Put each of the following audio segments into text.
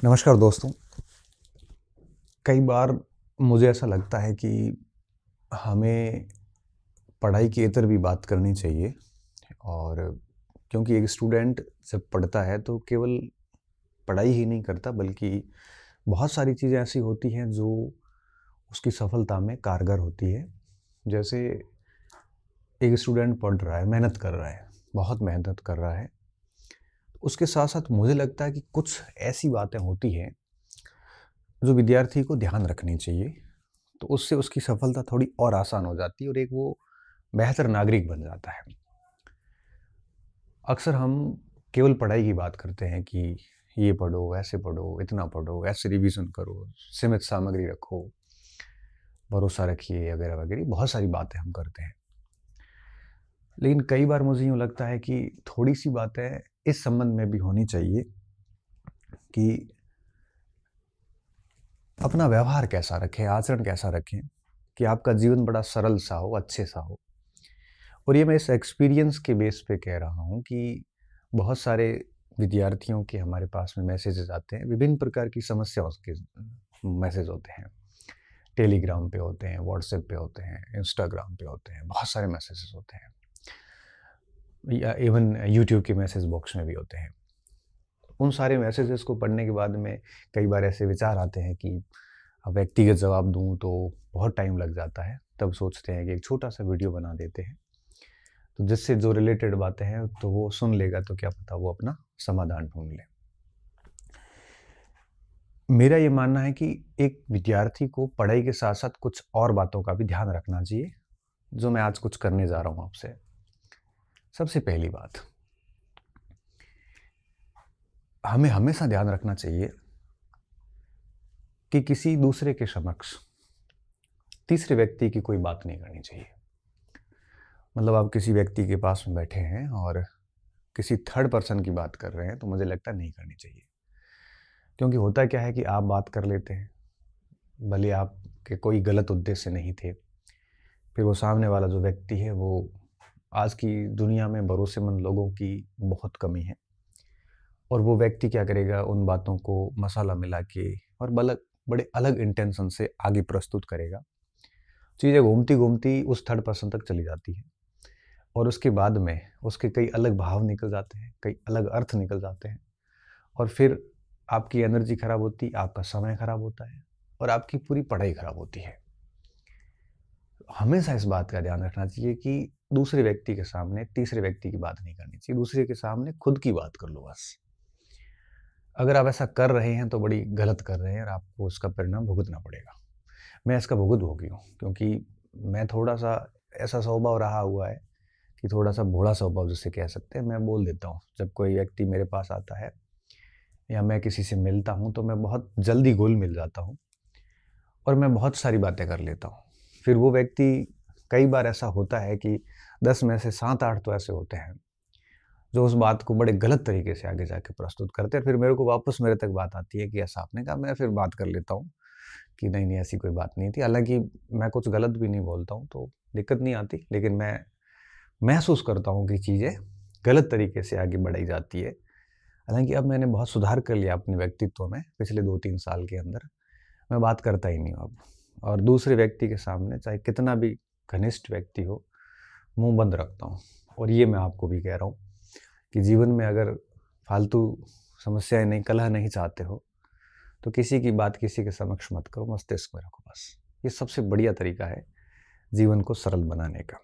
नमस्कार दोस्तों। कई बार मुझे ऐसा लगता है कि हमें पढ़ाई के इतर भी बात करनी चाहिए। और क्योंकि एक स्टूडेंट जब पढ़ता है तो केवल पढ़ाई ही नहीं करता, बल्कि बहुत सारी चीज़ें ऐसी होती हैं जो उसकी सफलता में कारगर होती है। जैसे एक स्टूडेंट पढ़ रहा है, मेहनत कर रहा है, बहुत मेहनत कर रहा है। उसके साथ साथ मुझे लगता है कि कुछ ऐसी बातें होती हैं जो विद्यार्थी को ध्यान रखनी चाहिए, तो उससे उसकी सफलता थोड़ी और आसान हो जाती है और एक वो बेहतर नागरिक बन जाता है। अक्सर हम केवल पढ़ाई की बात करते हैं कि ये पढ़ो, ऐसे पढ़ो, इतना पढ़ो, ऐसे रिवीजन करो, सीमित सामग्री रखो, भरोसा रखिए, वगैरह वगैरह बहुत सारी बातें हम करते हैं। लेकिन कई बार मुझे यूँ लगता है कि थोड़ी-सी बातें इस संबंध में भी होनी चाहिए कि अपना व्यवहार कैसा रखें, आचरण कैसा रखें कि आपका जीवन बड़ा सरल सा हो, अच्छे सा हो। और ये मैं इस एक्सपीरियंस के बेस पे कह रहा हूँ कि बहुत सारे विद्यार्थियों के हमारे पास में मैसेजेस आते हैं, विभिन्न प्रकार की समस्याओं के मैसेज होते हैं। टेलीग्राम पे होते हैं, व्हाट्सएप पे होते हैं, इंस्टाग्राम पे होते हैं, बहुत सारे मैसेजेस होते हैं, या इवन यूट्यूब के मैसेज बॉक्स में भी होते हैं। उन सारे मैसेजेस को पढ़ने के बाद में कई बार ऐसे विचार आते हैं कि अब व्यक्तिगत जवाब दूँ तो बहुत टाइम लग जाता है। तब सोचते हैं कि एक छोटा-सा वीडियो बना देते हैं, तो जिससे जो रिलेटेड बातें हैं तो वो सुन लेगा, तो क्या पता वो अपना समाधान ढूँढ ले। मेरा ये मानना है कि एक विद्यार्थी को पढ़ाई के साथ-साथ कुछ और बातों का भी ध्यान रखना चाहिए, जो मैं आज कुछ करने जा रहा हूँ आपसे। सबसे पहली बात, हमें हमेशा ध्यान रखना चाहिए कि किसी दूसरे के समक्ष तीसरे व्यक्ति की कोई बात नहीं करनी चाहिए। मतलब आप किसी व्यक्ति के पास में बैठे हैं और किसी थर्ड पर्सन की बात कर रहे हैं, तो मुझे लगता है नहीं करनी चाहिए। क्योंकि होता क्या है कि आप बात कर लेते हैं, भले आपके कोई गलत उद्देश्य नहीं थे, फिर वो सामने वाला जो व्यक्ति है वो, आज की दुनिया में भरोसेमंद लोगों की बहुत कमी है, और वो व्यक्ति क्या करेगा, उन बातों को मसाला मिला के और बड़े अलग इंटेंशन से आगे प्रस्तुत करेगा। चीज़ें घूमती-घूमती उस थर्ड पर्सन तक चली जाती है और उसके बाद में उसके कई अलग भाव निकल जाते हैं, कई अलग अर्थ निकल जाते हैं, और फिर आपकी एनर्जी खराब होती, आपका समय खराब होता है और आपकी पूरी पढ़ाई खराब होती है। हमेशा इस बात का ध्यान रखना चाहिए कि दूसरे व्यक्ति के सामने तीसरे व्यक्ति की बात नहीं करनी चाहिए, दूसरे के सामने खुद की बात कर लो बस। अगर आप ऐसा कर रहे हैं तो बड़ी गलत कर रहे हैं और आपको उसका परिणाम भुगतना पड़ेगा। मैं इसका भुगत-भोगी हूँ, क्योंकि मैं थोड़ा-सा ऐसा स्वभाव रहा हुआ है कि थोड़ा-सा भोला स्वभाव जिसे कह सकते हैं, मैं बोल देता हूँ। जब कोई व्यक्ति मेरे पास आता है या मैं किसी से मिलता हूँ, तो मैं बहुत जल्दी घुल-मिल जाता हूँ और मैं बहुत सारी बातें कर लेता हूँ। फिर वो व्यक्ति, कई बार ऐसा होता है कि 10 में से 7-8 तो ऐसे होते हैं, जो उस बात को बड़े गलत तरीके से आगे जाके प्रस्तुत करते हैं। फिर मेरे को वापस मेरे तक बात आती है कि ऐसा आपने कहा, मैं फिर बात कर लेता हूँ कि नहीं, नहीं ऐसी कोई बात नहीं थी। हालाँकि मैं कुछ गलत भी नहीं बोलता हूँ, तो दिक्कत नहीं आती, लेकिन मैं महसूस करता हूँ कि चीज़ें गलत तरीके से आगे बढ़ाई जाती है। हालाँकि अब मैंने बहुत सुधार कर लिया अपने व्यक्तित्व में पिछले 2-3 साल के अंदर। मैं बात करता ही नहीं हूँ अब, और दूसरे व्यक्ति के सामने चाहे कितना भी घनिष्ठ व्यक्ति हो, मुँह बंद रखता हूँ। और ये मैं आपको भी कह रहा हूँ कि जीवन में अगर फालतू समस्याएँ नहीं, कलह नहीं चाहते हो, तो किसी की बात किसी के समक्ष मत करो, मस्तिष्क में रखो बस। ये सबसे बढ़िया तरीका है जीवन को सरल बनाने का।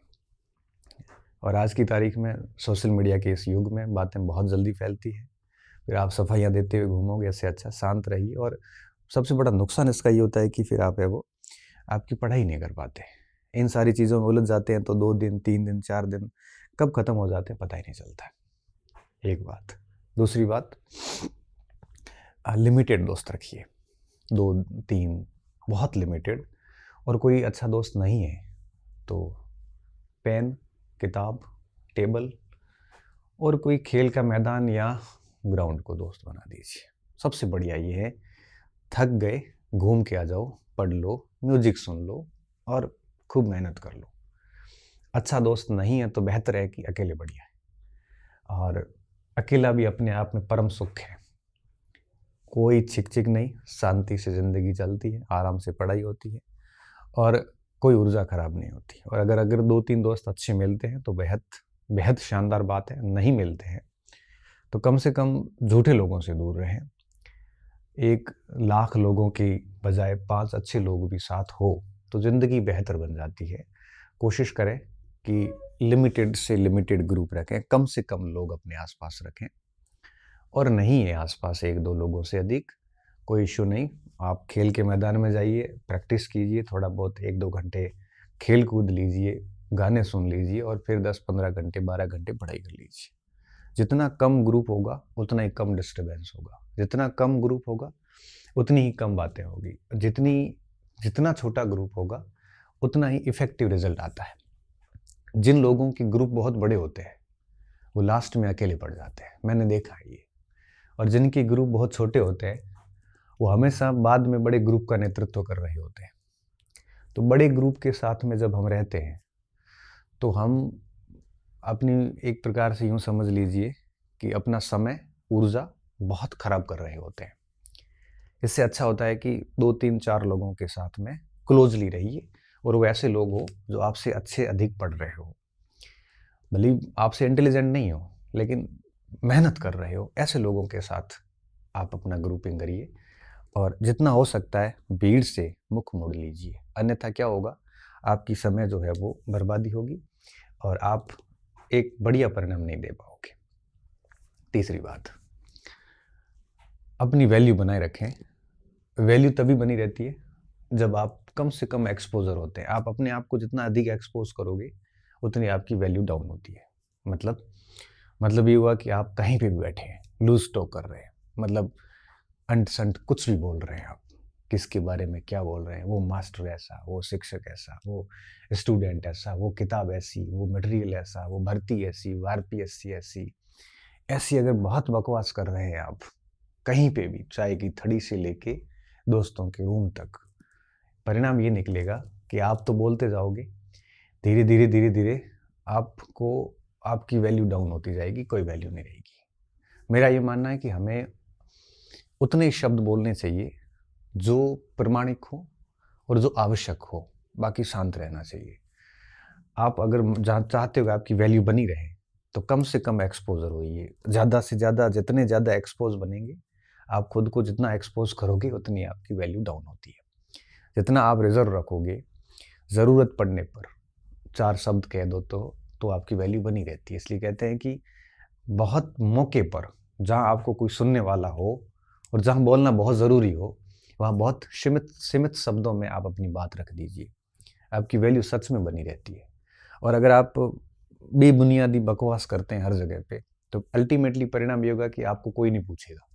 और आज की तारीख में सोशल मीडिया के इस युग में बातें बहुत जल्दी फैलती हैं। फिर आप सफाइयाँ देते हुए घूमोगे, इससे अच्छा शांत रहिए। और सबसे बड़ा नुकसान इसका ये होता है कि फिर आप है वो आपकी पढ़ाई नहीं कर पाते। इन सारी चीज़ों में उलझ जाते हैं तो 2 दिन, 3 दिन, 4 दिन कब खत्म हो जाते हैं पता ही नहीं चलता है। एक बात। दूसरी बात, लिमिटेड दोस्त रखिए। 2-3, बहुत लिमिटेड। और कोई अच्छा दोस्त नहीं है तो पेन, किताब, टेबल और कोई खेल का मैदान या ग्राउंड को दोस्त बना दीजिए। सबसे बढ़िया ये है, थक गए, घूम के आ जाओ, पढ़ लो, म्यूज़िक सुन लो और खूब मेहनत कर लो। अच्छा दोस्त नहीं है तो बेहतर है कि अकेले बढ़िया है। और अकेला भी अपने आप में परम सुख है। कोई चिक-चिक नहीं, शांति से ज़िंदगी चलती है, आराम से पढ़ाई होती है और कोई ऊर्जा खराब नहीं होती। और अगर 2-3 दोस्त अच्छे मिलते हैं तो बेहद बेहद शानदार बात है, नहीं मिलते हैं तो कम से कम झूठे लोगों से दूर रहें। 1 लाख लोगों की बजाय 5 अच्छे लोग भी साथ हो तो ज़िंदगी बेहतर बन जाती है। कोशिश करें कि लिमिटेड से लिमिटेड ग्रुप रखें, कम से कम लोग अपने आस-पास रखें और नहीं है आस-पास 1-2 लोगों से अधिक, कोई इश्यू नहीं। आप खेल के मैदान में जाइए, प्रैक्टिस कीजिए, थोड़ा बहुत 1-2 घंटे खेल-कूद लीजिए, गाने सुन लीजिए और फिर 10-15 घंटे, 12 घंटे पढ़ाई कर लीजिए। जितना कम ग्रुप होगा, उतना ही कम डिस्टर्बेंस होगा। जितना कम ग्रुप होगा, उतनी ही कम बातें होगी। जितना छोटा ग्रुप होगा, उतना ही इफ़ेक्टिव रिज़ल्ट आता है। जिन लोगों के ग्रुप बहुत बड़े होते हैं, वो लास्ट में अकेले पड़ जाते हैं, मैंने देखा है ये। और जिनके ग्रुप बहुत छोटे होते हैं, वो हमेशा बाद में बड़े ग्रुप का नेतृत्व कर रहे होते हैं। तो बड़े ग्रुप के साथ में जब हम रहते हैं, तो हम अपनी एक प्रकार से यूँ समझ लीजिए कि अपना समय, ऊर्जा बहुत खराब कर रहे होते हैं। इससे अच्छा होता है कि 2-3-4 लोगों के साथ में क्लोज़ली रहिए और वो ऐसे लोग हो जो आपसे अच्छे अधिक पढ़ रहे हो। भले ही आपसे इंटेलिजेंट नहीं हो, लेकिन मेहनत कर रहे हो, ऐसे लोगों के साथ आप अपना ग्रुपिंग करिए और जितना हो सकता है भीड़ से मुख मोड़ लीजिए। अन्यथा क्या होगा, आपकी समय जो है वो बर्बादी होगी और आप एक बढ़िया परिणाम नहीं दे पाओगे। तीसरी बात, अपनी वैल्यू बनाए रखें। वैल्यू तभी बनी रहती है जब आप कम से कम एक्सपोज़र होते हैं। आप अपने आप को जितना अधिक एक्सपोज़ करोगे, उतनी आपकी वैल्यू डाउन होती है। मतलब ये हुआ कि आप कहीं पे भी बैठे हैं, लूज़ टॉक कर रहे हैं, मतलब अंट-संट कुछ भी बोल रहे हैं आप, किसके बारे में क्या बोल रहे हैं, वो मास्टर ऐसा, वो शिक्षक ऐसा, वो स्टूडेंट ऐसा, वो किताब ऐसी, वो मटेरियल ऐसा, वो भर्ती ऐसी, वो आरपीएससी ऐसी। ऐसी अगर बहुत बकवास कर रहे हैं आप, कहीं पे भी, चाय की थड़ी से लेके दोस्तों के रूम तक, परिणाम ये निकलेगा कि आप तो बोलते जाओगे, धीरे-धीरे आपको आपकी वैल्यू डाउन होती जाएगी, कोई वैल्यू नहीं रहेगी। मेरा ये मानना है कि हमें उतने ही शब्द बोलने चाहिए जो प्रामाणिक हो और जो आवश्यक हो, बाकी शांत रहना चाहिए। आप अगर चाहते हो आपकी वैल्यू बनी रहे, तो कम से कम एक्सपोज़र होइए। ज़्यादा से ज़्यादा जितने ज़्यादा एक्सपोज़ बनेंगे, आप खुद को जितना एक्सपोज़ करोगे, उतनी आपकी वैल्यू डाउन होती है। जितना आप रिज़र्व रखोगे, ज़रूरत पड़ने पर 4 शब्द कह दो तो आपकी वैल्यू बनी रहती है। इसलिए कहते हैं कि बहुत मौके पर, जहाँ आपको कोई सुनने वाला हो और जहाँ बोलना बहुत ज़रूरी हो, वहाँ बहुत सीमित शब्दों में आप अपनी बात रख दीजिए। आपकी वैल्यू सच में बनी रहती है। और अगर आप बेबुनियादी बकवास करते हैं हर जगह पे, तो अल्टीमेटली परिणाम ये होगा कि आपको कोई नहीं पूछेगा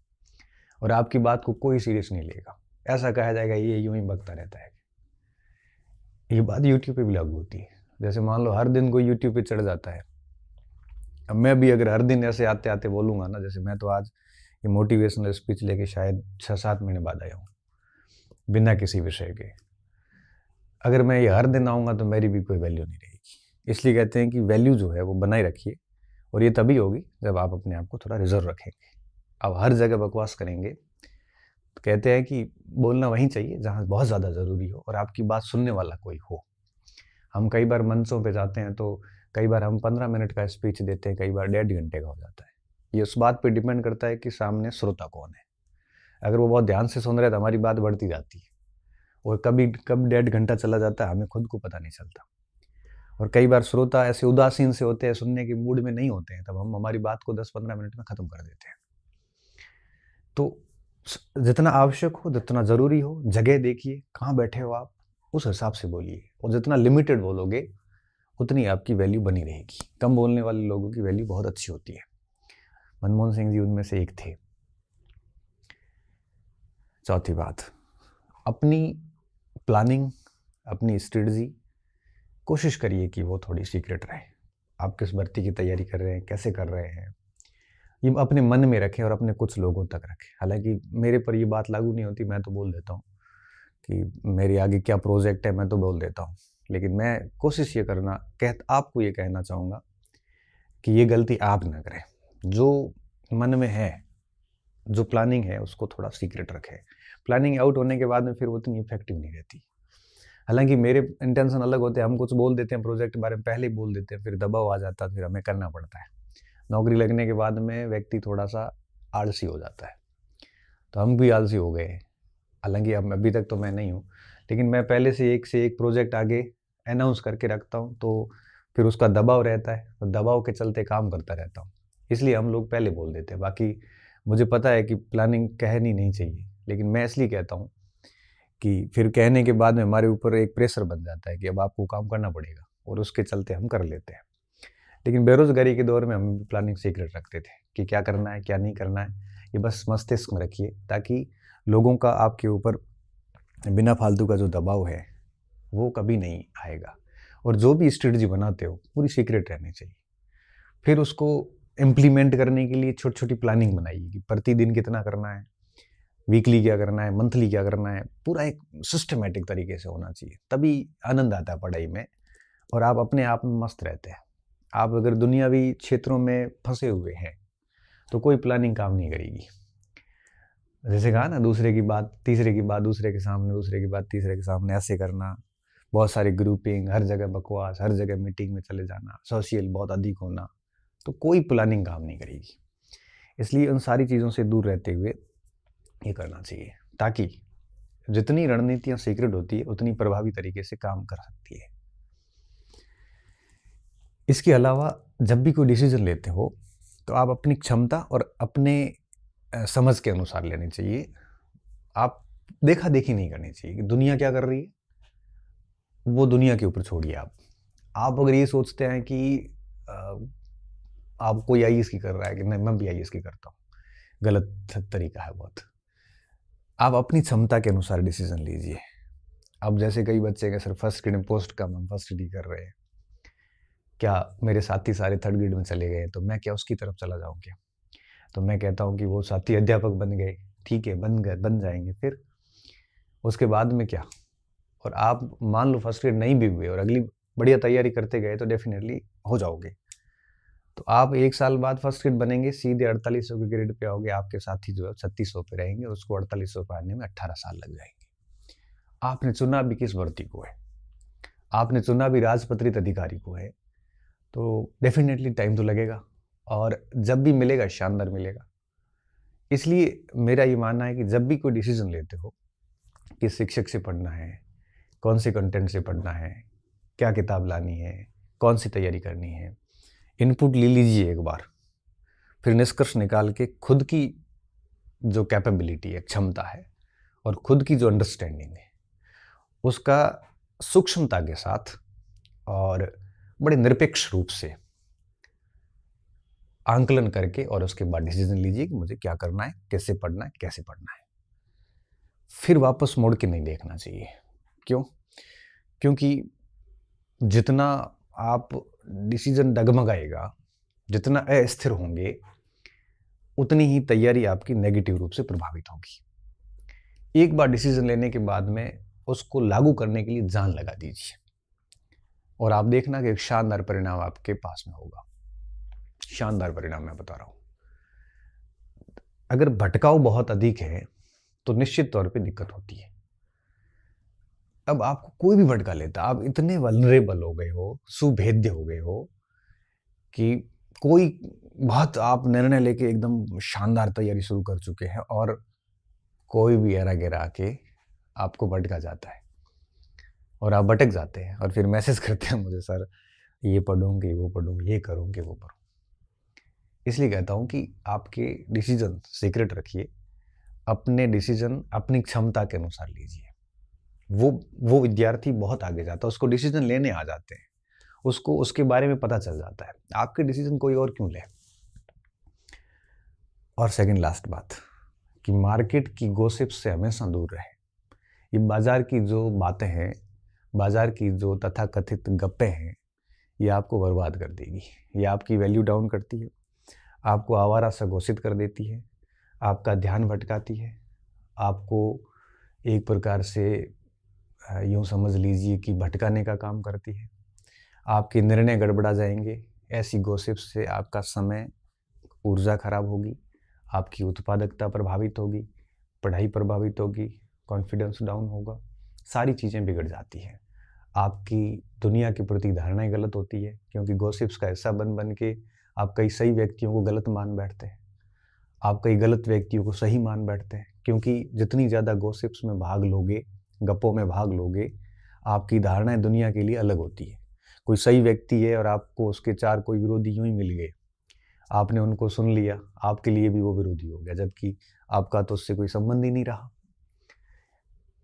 और आपकी बात को कोई सीरियस नहीं लेगा। ऐसा कहा जाएगा ये यूँ ही बकता रहता है। ये बात यूट्यूब पे भी लागू होती है। जैसे मान लो हर दिन कोई यूट्यूब पे चढ़ जाता है। अब मैं भी अगर हर दिन ऐसे आते-आते बोलूँगा ना, जैसे मैं तो आज ये मोटिवेशनल स्पीच लेके शायद 6-7 महीने बाद आया हूँ, बिना किसी विषय के। अगर मैं ये हर दिन आऊँगा तो मेरी भी कोई वैल्यू नहीं रहेगी। इसलिए कहते हैं कि वैल्यू जो है वो बनाए रखिए और ये तभी होगी जब आप अपने आप को थोड़ा रिज़र्व रखेंगे। अब हर जगह बकवास करेंगे, तो कहते हैं कि बोलना वहीं चाहिए जहाँ बहुत ज़्यादा ज़रूरी हो और आपकी बात सुनने वाला कोई हो। हम कई बार मंचों पे जाते हैं तो कई बार हम 15 मिनट का स्पीच देते हैं, कई बार 1.5 घंटे का हो जाता है। ये उस बात पे डिपेंड करता है कि सामने श्रोता कौन है। अगर वो बहुत ध्यान से सुन रहे हैं तो हमारी बात बढ़ती जाती है और कब 1.5 घंटा चला जाता है हमें खुद को पता नहीं चलता। और कई बार श्रोता ऐसे उदासीन से होते हैं, सुनने के मूड में नहीं होते हैं, तब हम हमारी बात को 10-15 मिनट में ख़त्म कर देते हैं। तो जितना आवश्यक हो, जितना ज़रूरी हो, जगह देखिए, कहाँ बैठे हो आप, उस हिसाब से बोलिए और जितना लिमिटेड बोलोगे, उतनी आपकी वैल्यू बनी रहेगी। कम बोलने वाले लोगों की वैल्यू बहुत अच्छी होती है। मनमोहन सिंह जी उनमें से एक थे। चौथी बात, अपनी प्लानिंग, अपनी स्ट्रेटजी कोशिश करिए कि वो थोड़ी सीक्रेट रहे। आप किस भर्ती की तैयारी कर रहे हैं, कैसे कर रहे हैं, ये अपने मन में रखें और अपने कुछ लोगों तक रखें। हालाँकि मेरे पर ये बात लागू नहीं होती, मैं तो बोल देता हूँ कि मेरे आगे क्या प्रोजेक्ट है, मैं तो बोल देता हूँ। लेकिन मैं कोशिश ये आपको ये कहना चाहूँगा कि ये गलती आप ना करें। जो मन में है, जो प्लानिंग है उसको थोड़ा सीक्रेट रखें। प्लानिंग आउट होने के बाद में फिर वो उतनी इफेक्टिव नहीं रहती। हालांकि मेरे इंटेंशन अलग होते हैं, हम कुछ बोल देते हैं प्रोजेक्ट के बारे में, पहले ही बोल देते हैं, फिर दबाव आ जाता है, फिर हमें करना पड़ता है। नौकरी लगने के बाद में व्यक्ति थोड़ा सा आलसी हो जाता है, तो हम भी आलसी हो गए हैं। हालांकि अब अभी तक तो मैं नहीं हूँ, लेकिन मैं पहले से एक प्रोजेक्ट आगे अनाउंस करके रखता हूँ, तो फिर उसका दबाव रहता है, तो दबाव के चलते काम करता रहता हूँ। इसलिए हम लोग पहले बोल देते हैं। बाकी मुझे पता है कि प्लानिंग कहनी नहीं चाहिए, लेकिन मैं इसलिए कहता हूँ कि फिर कहने के बाद में हमारे ऊपर एक प्रेशर बन जाता है कि अब आपको काम करना पड़ेगा, और उसके चलते हम कर लेते हैं। लेकिन बेरोजगारी के दौर में हम प्लानिंग सीक्रेट रखते थे कि क्या करना है क्या नहीं करना है, ये बस मस्तिष्क में रखिए, ताकि लोगों का आपके ऊपर बिना फालतू का जो दबाव है वो कभी नहीं आएगा। और जो भी स्ट्रेटजी बनाते हो पूरी सीक्रेट रहनी चाहिए। फिर उसको इम्प्लीमेंट करने के लिए छोटी छोटी प्लानिंग बनाइए कि प्रतिदिन कितना करना है, वीकली क्या करना है, मंथली क्या करना है, पूरा एक सिस्टमेटिक तरीके से होना चाहिए। तभी आनंद आता है पढ़ाई में, और आप अपने आप में मस्त रहते हैं। आप अगर दुनियावी क्षेत्रों में फंसे हुए हैं तो कोई प्लानिंग काम नहीं करेगी। जैसे कहा ना, दूसरे की बात तीसरे की बात दूसरे के सामने, दूसरे की बात तीसरे के सामने, ऐसे करना, बहुत सारी ग्रुपिंग, हर जगह बकवास, हर जगह मीटिंग में चले जाना, सोशल बहुत अधिक होना, तो कोई प्लानिंग काम नहीं करेगी। इसलिए उन सारी चीज़ों से दूर रहते हुए ये करना चाहिए, ताकि जितनी रणनीतियाँ सीक्रेट होती है उतनी प्रभावी तरीके से काम कर सकती है। इसके अलावा जब भी कोई डिसीजन लेते हो तो आप अपनी क्षमता और अपने समझ के अनुसार लेनी चाहिए। आप देखा देखी नहीं करनी चाहिए कि दुनिया क्या कर रही है, वो दुनिया के ऊपर छोड़िए। आप अगर ये सोचते हैं कि आप कोई आईएएस की कर रहा है कि नहीं मैं भी आईएएस की करता हूँ, गलत तरीका है बहुत। आप अपनी क्षमता के अनुसार डिसीजन लीजिए। अब जैसे कई बच्चे के सर फर्स्ट ग्रेड में पोस्ट कम, हम फर्स्ट डी कर रहे हैं, क्या मेरे साथी सारे थर्ड ग्रेड में चले गए तो मैं क्या उसकी तरफ चला जाऊँ क्या? तो मैं कहता हूँ कि वो साथी अध्यापक बन गए, ठीक है, बन जाएंगे, फिर उसके बाद में क्या? और आप मान लो फर्स्ट ग्रेड नहीं भी हुए और अगली बढ़िया तैयारी करते गए तो डेफिनेटली हो जाओगे। तो आप 1 साल बाद फर्स्ट ग्रेड बनेंगे, सीधे 4800 के ग्रेड पे आओगे, आपके साथी जो है 3600 पे रहेंगे, उसको 4800 पे आने में 18 साल लग जाएंगे। आपने चुना भी किस भर्ती को है, आपने चुना भी राजपत्रित अधिकारी को है, तो डेफिनेटली टाइम तो लगेगा, और जब भी मिलेगा शानदार मिलेगा। इसलिए मेरा ये मानना है कि जब भी कोई डिसीजन लेते हो, किस शिक्षक से पढ़ना है, कौन से कंटेंट से पढ़ना है, क्या किताब लानी है, कौन सी तैयारी करनी है, इनपुट ले लीजिए एक बार, फिर निष्कर्ष निकाल के खुद की जो कैपेबिलिटी है, क्षमता है, और खुद की जो अंडरस्टैंडिंग है, उसका सूक्ष्मता के साथ और बड़े निरपेक्ष रूप से आंकलन करके, और उसके बाद डिसीजन लीजिए कि मुझे क्या करना है, कैसे पढ़ना है, कैसे पढ़ना है। फिर वापस मुड़ के नहीं देखना चाहिए। क्यों? क्योंकि जितना आप डिसीजन डगमगाएगा, जितना अस्थिर होंगे, उतनी ही तैयारी आपकी नेगेटिव रूप से प्रभावित होगी। एक बार डिसीजन लेने के बाद में उसको लागू करने के लिए जान लगा दीजिए, और आप देखना कि एक शानदार परिणाम आपके पास में होगा। शानदार परिणाम मैं बता रहा हूं। अगर भटकाव बहुत अधिक है तो निश्चित तौर पे दिक्कत होती है। अब आपको कोई भी भटका लेता, आप इतने वल्नरेबल हो गए हो, सुभेद्य हो गए हो कि कोई बहुत आप निर्णय लेके एकदम शानदार तैयारी शुरू कर चुके हैं, और कोई भी एरा गिरा के आपको भटका जाता है, और आप भटक जाते हैं, और फिर मैसेज करते हैं मुझे, सर ये पढ़ूंगी वो पढ़ूंगी, ये करूंगी वो करूँ। इसलिए कहता हूँ कि आपके डिसीजन सीक्रेट रखिए, अपने डिसीजन अपनी क्षमता के अनुसार लीजिए। वो विद्यार्थी बहुत आगे जाता है, उसको डिसीजन लेने आ जाते हैं, उसको उसके बारे में पता चल जाता है, आपके डिसीजन कोई और क्यों ले। और सेकंड लास्ट बात, कि मार्केट की गॉसिप से हमेशा दूर रहे। ये बाजार की जो बातें हैं, बाजार की जो तथाकथित गप्पे हैं, ये आपको बर्बाद कर देगी। ये आपकी वैल्यू डाउन करती है, आपको आवारा सा घोषित कर देती है, आपका ध्यान भटकाती है, आपको एक प्रकार से यूँ समझ लीजिए कि भटकाने का काम करती है। आपके निर्णय गड़बड़ा जाएंगे, ऐसी गॉसिप से आपका समय, ऊर्जा खराब होगी, आपकी उत्पादकता प्रभावित होगी, पढ़ाई प्रभावित होगी, कॉन्फिडेंस डाउन होगा, सारी चीज़ें बिगड़ जाती हैं। आपकी दुनिया के प्रति धारणाएं गलत होती है, क्योंकि गॉसिप्स का हिस्सा बन बन के आप कई सही व्यक्तियों को गलत मान बैठते हैं, आप कई गलत व्यक्तियों को सही मान बैठते हैं, क्योंकि जितनी ज़्यादा गॉसिप्स में भाग लोगे, गप्पों में भाग लोगे, आपकी धारणाएं दुनिया के लिए अलग होती है। कोई सही व्यक्ति है और आपको उसके 4 कोई विरोधी यूं ही मिल गए, आपने उनको सुन लिया, आपके लिए भी वो विरोधी हो गया, जबकि आपका तो उससे कोई संबंध ही नहीं रहा।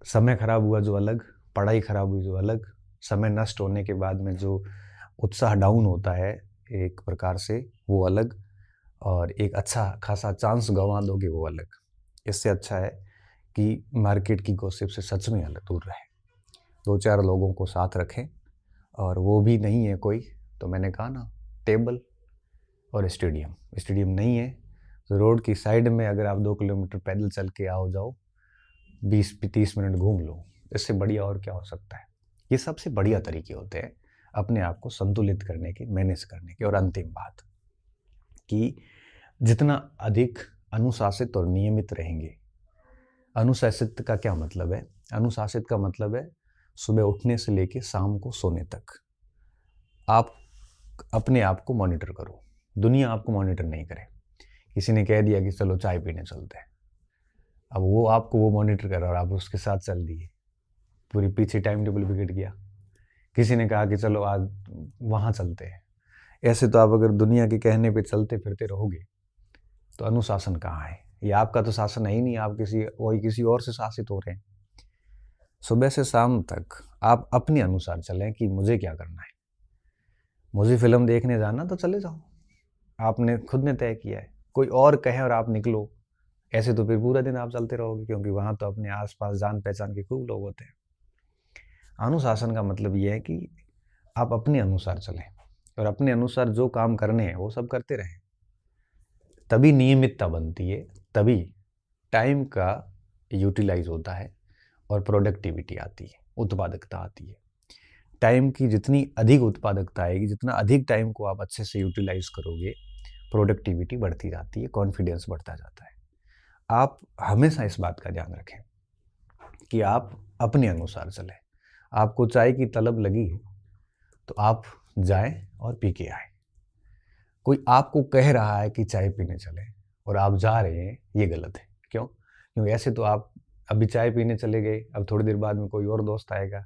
समय खराब हुआ जो अलग, पढ़ाई खराब हुई जो अलग, समय नष्ट होने के बाद में जो उत्साह डाउन होता है एक प्रकार से वो अलग, और एक अच्छा खासा चांस गंवा दोगे वो अलग। इससे अच्छा है कि मार्केट की गॉसिप से सच में अलग दूर रहें, 2-4 लोगों को साथ रखें, और वो भी नहीं है कोई तो मैंने कहा ना, टेबल और स्टेडियम नहीं है तो रोड की साइड में अगर आप 2 किलोमीटर पैदल चल के आओ जाओ, 20-30 मिनट घूम लो, इससे बढ़िया और क्या हो सकता है। ये सबसे बढ़िया तरीके होते हैं अपने आप को संतुलित करने के, मैनेज करने के। और अंतिम बात कि जितना अधिक अनुशासित और नियमित रहेंगे, अनुशासित का क्या मतलब है? अनुशासित का मतलब है सुबह उठने से लेके शाम को सोने तक आप अपने आप को मॉनिटर करो, दुनिया आपको मॉनिटर नहीं करे। किसी ने कह दिया कि चलो चाय पीने चलते हैं, अब वो आपको वो मॉनिटर कर रहा और आप उसके साथ चल दिए, पूरी पीछे टाइम टेबल बिगड़ गया। किसी ने कहा कि चलो आज वहाँ चलते हैं, ऐसे तो आप अगर दुनिया के कहने पे चलते फिरते रहोगे तो अनुशासन कहाँ है? ये आपका तो शासन है ही नहीं, आप किसी और से शासित हो रहे हैं। सुबह से शाम तक आप अपने अनुसार चलें कि मुझे क्या करना है। मुझे फिल्म देखने जाना तो चले जाओ, आपने खुद ने तय किया है। कोई और कहे और आप निकलो, ऐसे तो फिर पूरा दिन आप चलते रहोगे, क्योंकि वहाँ तो अपने आसपास जान पहचान के खूब लोग होते हैं। अनुशासन का मतलब ये है कि आप अपने अनुसार चलें और अपने अनुसार जो काम करने हैं वो सब करते रहें, तभी नियमितता बनती है, तभी टाइम का यूटिलाइज होता है और प्रोडक्टिविटी आती है, उत्पादकता आती है। टाइम की जितनी अधिक उत्पादकता आएगी, जितना अधिक टाइम को आप अच्छे से यूटिलाइज करोगे, प्रोडक्टिविटी बढ़ती जाती है, कॉन्फिडेंस बढ़ता जाता है। आप हमेशा इस बात का ध्यान रखें कि आप अपने अनुसार चलें। आपको चाय की तलब लगी है तो आप जाएं और पी के आए। कोई आपको कह रहा है कि चाय पीने चले और आप जा रहे हैं, ये गलत है। क्यों? क्योंकि ऐसे तो आप अभी चाय पीने चले गए, अब थोड़ी देर बाद में कोई और दोस्त आएगा,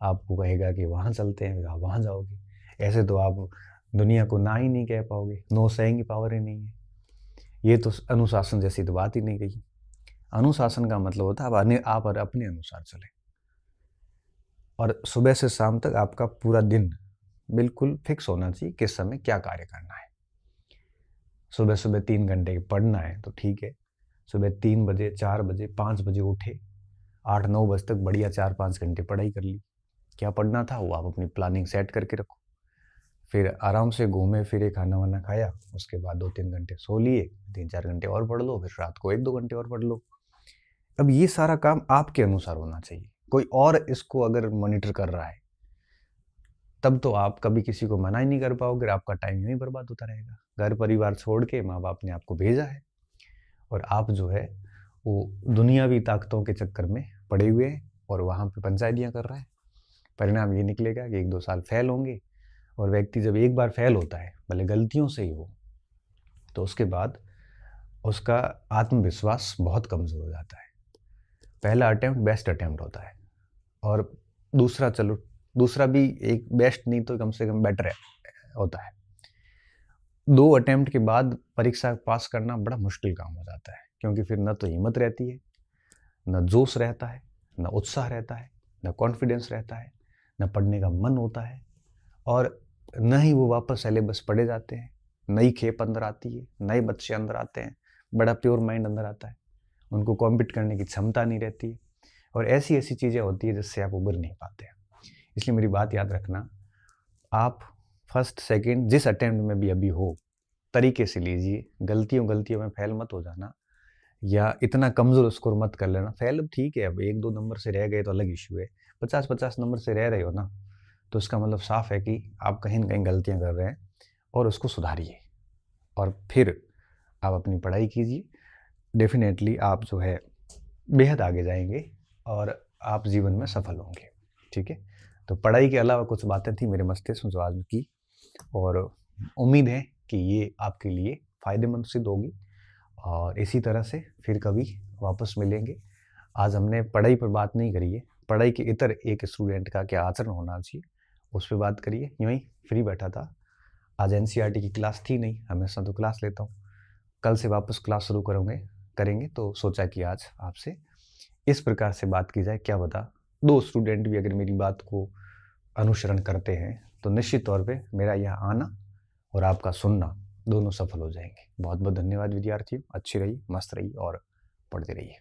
आपको कहेगा कि वहाँ चलते हैं, आप वहाँ जाओगे। ऐसे तो आप दुनिया को ना ही नहीं कह पाओगे, नो सेइंग की पावर ही नहीं है। ये तो अनुशासन जैसी तो बात ही नहीं रही। अनुशासन का मतलब होता है आप अपने अनुसार चलें, और सुबह से शाम तक आपका पूरा दिन बिल्कुल फिक्स होना चाहिए किस समय क्या कार्य करना है। सुबह सुबह 3 घंटे पढ़ना है तो ठीक है, सुबह 3 बजे, 4 बजे, 5 बजे उठे, 8-9 बजे तक बढ़िया 4-5 घंटे पढ़ाई कर ली। क्या पढ़ना था वो आप अपनी प्लानिंग सेट करके रखो, फिर आराम से घूमे फिरे, खाना वाना खाया, उसके बाद 2-3 घंटे सो लिए, 3-4 घंटे और पढ़ लो, फिर रात को 1-2 घंटे और पढ़ लो। अब ये सारा काम आपके अनुसार होना चाहिए। कोई और इसको अगर मॉनिटर कर रहा है तब तो आप कभी किसी को मना ही नहीं कर पाओगे, आपका टाइम यूं ही बर्बाद होता रहेगा। घर परिवार छोड़ के माँ बाप ने आपको भेजा है और आप जो है वो दुनियावी ताकतों के चक्कर में पड़े हुए हैं और वहाँ पे पंचायतियाँ कर रहा है। परिणाम ये निकलेगा कि 1-2 साल फेल होंगे, और व्यक्ति जब एक बार फेल होता है, भले गलतियों से ही हो, तो उसके बाद उसका आत्मविश्वास बहुत कमज़ोर हो जाता है। पहला अटेम्प्ट बेस्ट अटेम्प्ट होता है, और दूसरा भी एक बेस्ट नहीं तो कम से कम बेटर होता है। 2 अटेम्प्ट के बाद परीक्षा पास करना बड़ा मुश्किल काम हो जाता है, क्योंकि फिर न तो हिम्मत रहती है, न जोश रहता है, न उत्साह रहता है, न कॉन्फिडेंस रहता है, न पढ़ने का मन होता है, और न ही वो वापस सिलेबस पढ़े जाते हैं। नई खेप अंदर आती है, नए बच्चे अंदर आते हैं, बड़ा प्योर माइंड अंदर आता है, उनको कॉम्पीट करने की क्षमता नहीं रहती है, और ऐसी ऐसी चीज़ें होती है जिससे आप उभर नहीं पाते हैं। इसलिए मेरी बात याद रखना, आप फर्स्ट सेकंड जिस अटेम्प्ट में भी अभी हो, तरीके से लीजिए। गलतियों में फेल मत हो जाना, या इतना कमज़ोर स्कोर मत कर लेना। फेल अब ठीक है, अब 1-2 नंबर से रह गए तो अलग इशू है, 50-50 नंबर से रह रहे हो ना, तो इसका मतलब साफ है कि आप कहीं न कहीं गलतियाँ कर रहे हैं, और उसको सुधारिए, और फिर आप अपनी पढ़ाई कीजिए। डेफ़िनेटली आप जो है बेहद आगे जाएँगे और आप जीवन में सफल होंगे, ठीक है? तो पढ़ाई के अलावा कुछ बातें थी मेरे मस्तिष्क में जो आज की, और उम्मीद है कि ये आपके लिए फ़ायदेमंद सिद्ध होगी, और इसी तरह से फिर कभी वापस मिलेंगे। आज हमने पढ़ाई पर बात नहीं करी है, पढ़ाई के इतर एक स्टूडेंट का क्या आचरण होना चाहिए, उस पे बात करी है। यूँ ही फ्री बैठा था, आज एनसीईआरटी की क्लास थी नहीं, हमेशा तो क्लास लेता हूँ। कल से वापस क्लास शुरू करेंगे, तो सोचा कि आज आपसे इस प्रकार से बात की जाए, क्या पता 2 स्टूडेंट भी अगर मेरी बात को अनुसरण करते हैं, तो निश्चित तौर पे मेरा यहाँ आना और आपका सुनना दोनों सफल हो जाएँगे। बहुत-बहुत धन्यवाद विद्यार्थियों, अच्छी रहिए, मस्त रहिए और पढ़ते रहिए।